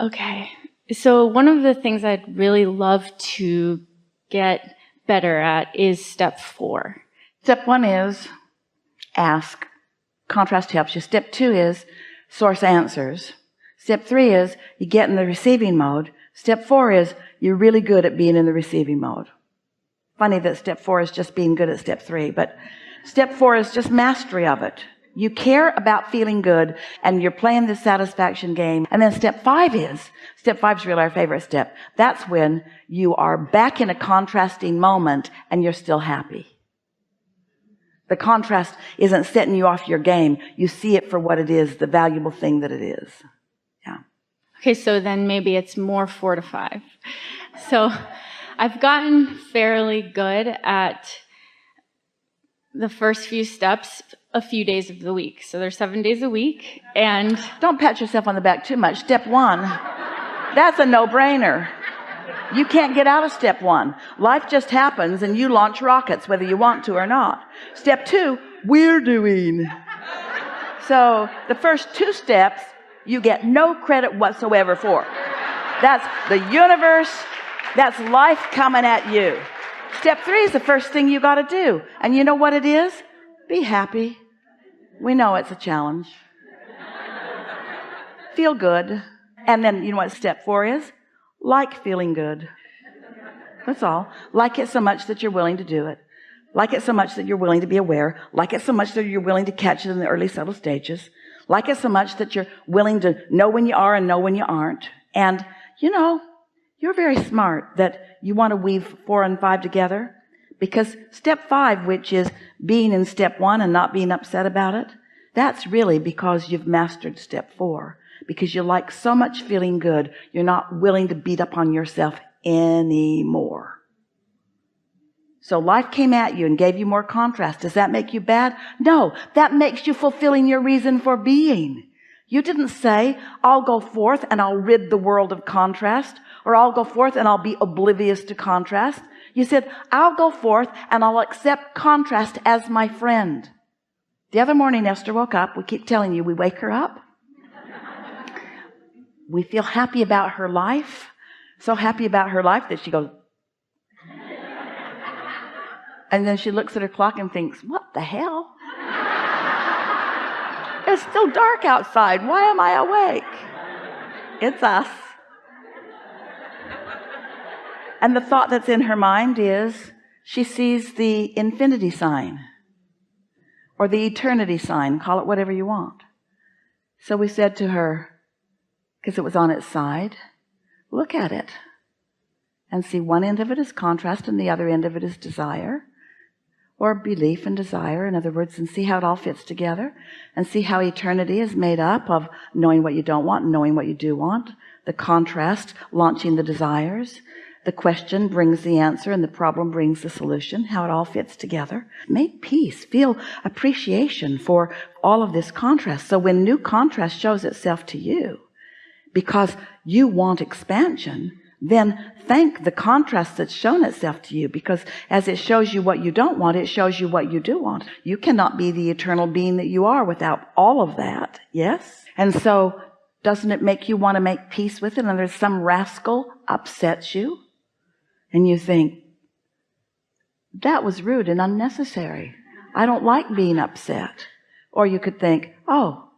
Okay. So one of the things I'd really love to get better at is step 4. Step 1 is ask. Contrast helps you. Step 2 is source answers. Step 3 is you get in the receiving mode. Step 4 is you're really good at being in the receiving mode. Funny that step 4 is just being good at step 3, but step 4 is just mastery of it. You care about feeling good and you're playing the satisfaction game. And then step 5 is really our favorite step. That's when you are back in a contrasting moment and you're still happy. The contrast isn't setting you off your game. You see it for what it is, the valuable thing that it is. Yeah. Okay, so then maybe it's more 4 to 5. So I've gotten fairly good at the first few steps a few days of the week. So there's 7 days a week, and don't pat yourself on the back too much. Step 1, that's a no-brainer. You can't get out of step 1. Life just happens and you launch rockets whether you want to or not. Step 2, we're doing. So the first 2 steps you get no credit whatsoever for. That's the universe, that's life coming at you. Step 3 is the first thing you got to do. And you know what it is? Be happy. We know it's a challenge. Feel good. And then you know what step 4 is? Like feeling good. That's all. Like it so much that you're willing to do it. Like it so much that you're willing to be aware. Like it so much that you're willing to catch it in the early subtle stages. Like it so much that you're willing to know when you are and know when you aren't. And you know, you're very smart that you want to weave 4 and 5 together, because step 5, which is being in step 1 and not being upset about it, that's really because you've mastered step 4, because you like so much feeling good, you're not willing to beat up on yourself anymore. So life came at you and gave you more contrast. Does that make you bad? No, that makes you fulfilling your reason for being. You didn't say, I'll go forth and I'll rid the world of contrast, or I'll go forth and I'll be oblivious to contrast. You said, I'll go forth and I'll accept contrast as my friend. The other morning Esther woke up. We keep telling you, we wake her up. We feel happy about her life. So happy about her life that she goes, and then she looks at her clock and thinks, what the hell? It's still dark outside. Why am I awake? It's us. And the thought that's in her mind is she sees the infinity sign or the eternity sign. Call it whatever you want. So we said to her, because it was on its side, look at it and see one end of it is contrast and the other end of it is desire, or belief and desire, in other words, and see how it all fits together, and see how eternity is made up of knowing what you don't want and knowing what you do want, the contrast launching the desires, the question brings the answer and the problem brings the solution, how it all fits together. Make peace, feel appreciation for all of this contrast. So when new contrast shows itself to you because you want expansion, then thank the contrast that's shown itself to you, because as it shows you what you don't want, it shows you what you do want. You cannot be the eternal being that you are without all of that. Yes? And so doesn't it make you want to make peace with it? And there's some rascal upsets you and you think, that was rude and unnecessary. I don't like being upset. Or you could think, oh,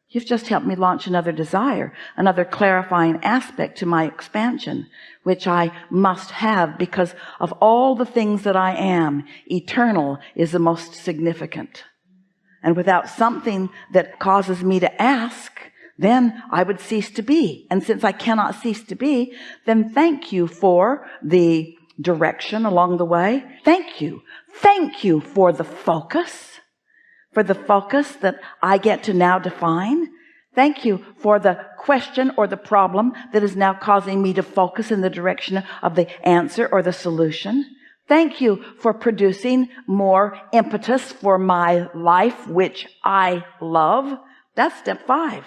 you've just helped me launch another desire, another clarifying aspect to my expansion, which I must have because of all the things that I am. Eternal is the most significant. And without something that causes me to ask, then I would cease to be. And since I cannot cease to be, then thank you for the direction along the way. Thank you. Thank you for the focus. For the focus that I get to now define. Thank you for the question or the problem that is now causing me to focus in the direction of the answer or the solution. Thank you for producing more impetus for my life, which I love. That's step 5.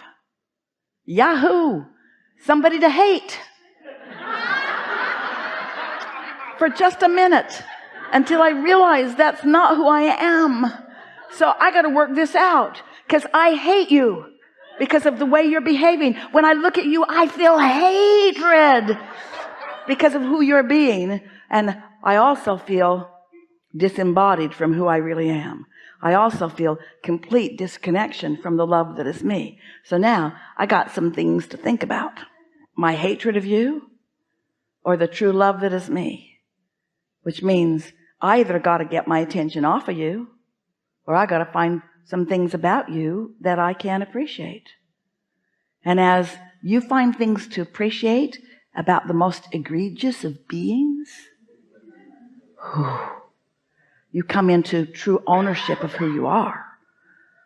Yahoo! Somebody to hate. For just a minute until I realize that's not who I am. So I got to work this out because I hate you. because of the way you're behaving. When I look at you, I feel hatred because of who you're being. And I also feel disembodied from who I really am. I also feel complete disconnection from the love that is me. So now I got some things to think about. My hatred of you or the true love that is me, which means I either got to get my attention off of you or I got to find some things about you that I can appreciate. And as you find things to appreciate about the most egregious of beings, you come into true ownership of who you are.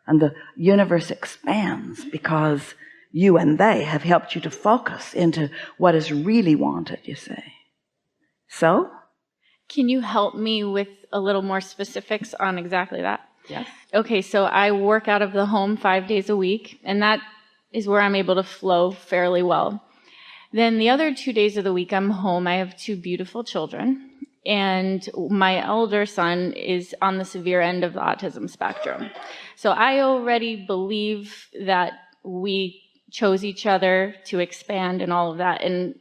And the universe expands because you and they have helped you to focus into what is really wanted, you see. So? Can you help me with a little more specifics on exactly that? Yes. Okay, so I work out of the home 5 days a week, and that is where I'm able to flow fairly well. Then the other 2 days of the week I'm home. I have 2 beautiful children. And my elder son is on the severe end of the autism spectrum. So I already believe that we chose each other to expand and all of that. And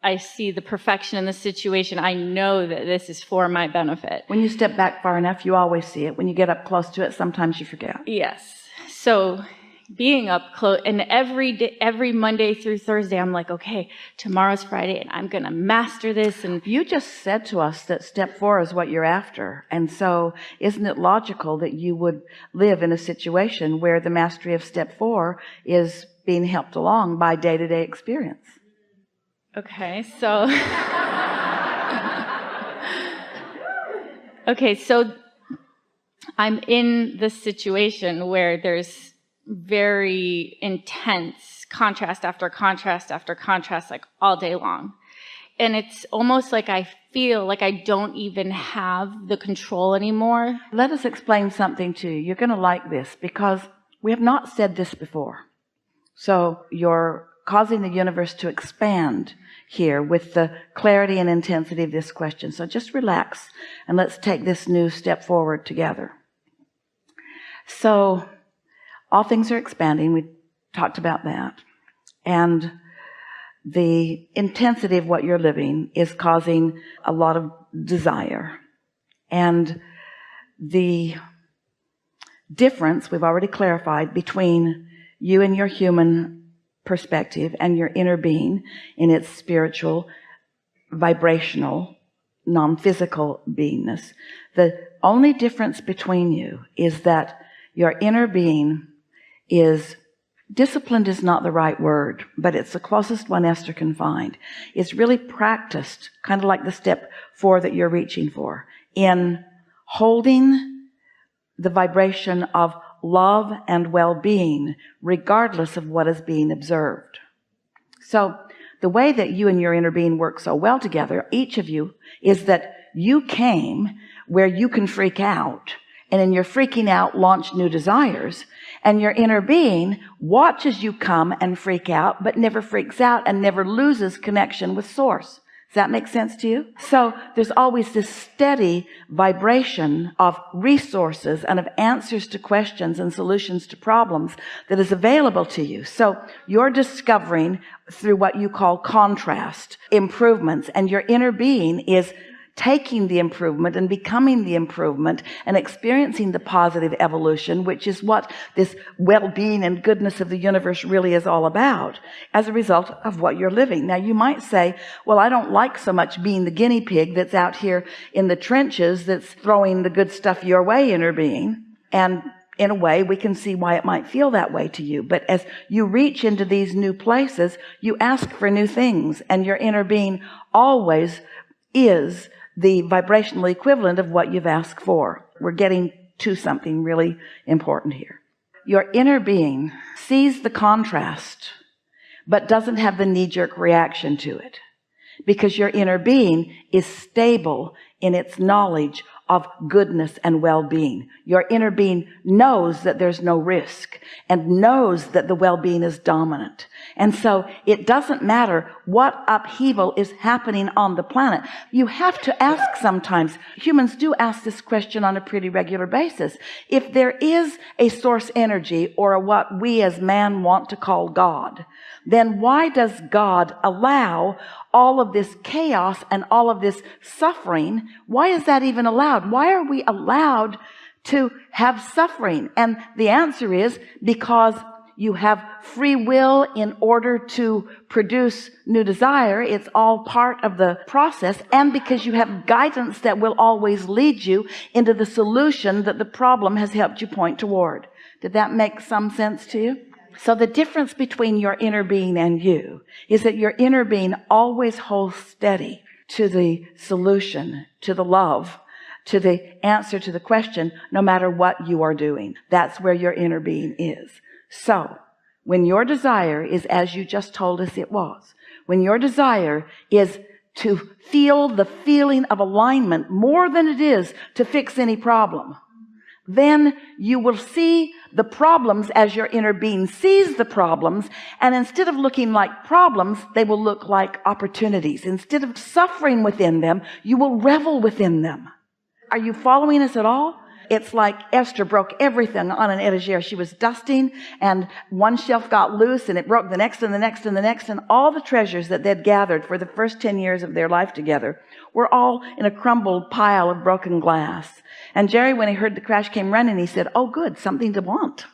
I see the perfection in the situation. I know that this is for my benefit. When you step back far enough, you always see it. When you get up close to it, sometimes you forget. Yes. So being up close, and every day, every Monday through Thursday, I'm like, okay, tomorrow's Friday, and I'm going to master this. And you just said to us that step 4 is what you're after. And so isn't it logical that you would live in a situation where the mastery of step 4 is being helped along by day-to-day experience? Okay, so okay, so I'm in this situation where there's very intense contrast after contrast after contrast, like all day long. And it's almost like I feel like I don't even have the control anymore. Let us explain something to you. You're going to like this because we have not said this before. So you're causing the universe to expand here with the clarity and intensity of this question. So just relax and let's take this new step forward together. So all things are expanding. We talked about that. And the intensity of what you're living is causing a lot of desire. And the difference, we've already clarified, between you and your human perspective and your inner being in its spiritual, vibrational, non-physical beingness. The only difference between you is that your inner being is disciplined is not the right word, but it's the closest one Esther can find. It's really practiced, kind of like the step 4 that you're reaching for, in holding the vibration of love and well-being regardless of what is being observed. So the way that you and your inner being work so well together, each of you, is that you came where you can freak out, and in your freaking out launch new desires, and your inner being watches you come and freak out but never freaks out and never loses connection with source. Does that make sense to you? So there's always this steady vibration of resources and of answers to questions and solutions to problems that is available to you. So you're discovering through what you call contrast improvements, and your inner being is taking the improvement and becoming the improvement and experiencing the positive evolution, which is what this well-being and goodness of the universe really is all about as a result of what you're living. Now you might say, well, I don't like so much being the guinea pig that's out here in the trenches that's throwing the good stuff your way, inner being. And in a way, we can see why it might feel that way to you. But as you reach into these new places, you ask for new things, and your inner being always is the vibrational equivalent of what you've asked for. We're getting to something really important here. Your inner being sees the contrast, but doesn't have the knee-jerk reaction to it, because your inner being is stable in its knowledge of goodness and well-being. Your inner being knows that there's no risk and knows that the well-being is dominant. And so it doesn't matter what upheaval is happening on the planet. You have to ask sometimes. Humans do ask this question on a pretty regular basis. If there is a source energy, or what we as man want to call God, then why does God allow all of this chaos and all of this suffering? Why is that even allowed? Why are we allowed to have suffering? And the answer is because you have free will in order to produce new desire. It's all part of the process. And because you have guidance that will always lead you into the solution that the problem has helped you point toward. Did that make some sense to you? So the difference between your inner being and you is that your inner being always holds steady to the solution, to the love, to the answer to the question, no matter what you are doing. That's where your inner being is. So when your desire is as you just told us it was, when your desire is to feel the feeling of alignment more than it is to fix any problem, then you will see the problems as your inner being sees the problems. And instead of looking like problems, they will look like opportunities. Instead of suffering within them, you will revel within them. Are you following us at all? It's like Esther broke everything on an etagere. She was dusting, and one shelf got loose, and it broke the next and the next and the next. And all the treasures that they'd gathered for the first 10 years of their life together were all in a crumbled pile of broken glass. And Jerry, when he heard the crash, came running. He said, "Oh, good, something to want."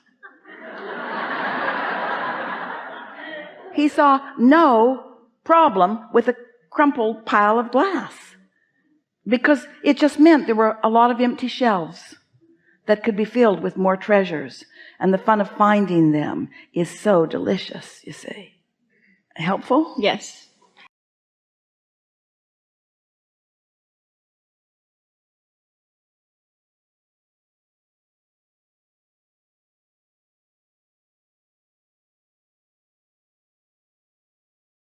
He saw no problem with a crumpled pile of glass, because it just meant there were a lot of empty shelves that could be filled with more treasures. And the fun of finding them is so delicious, you see. Helpful? Yes.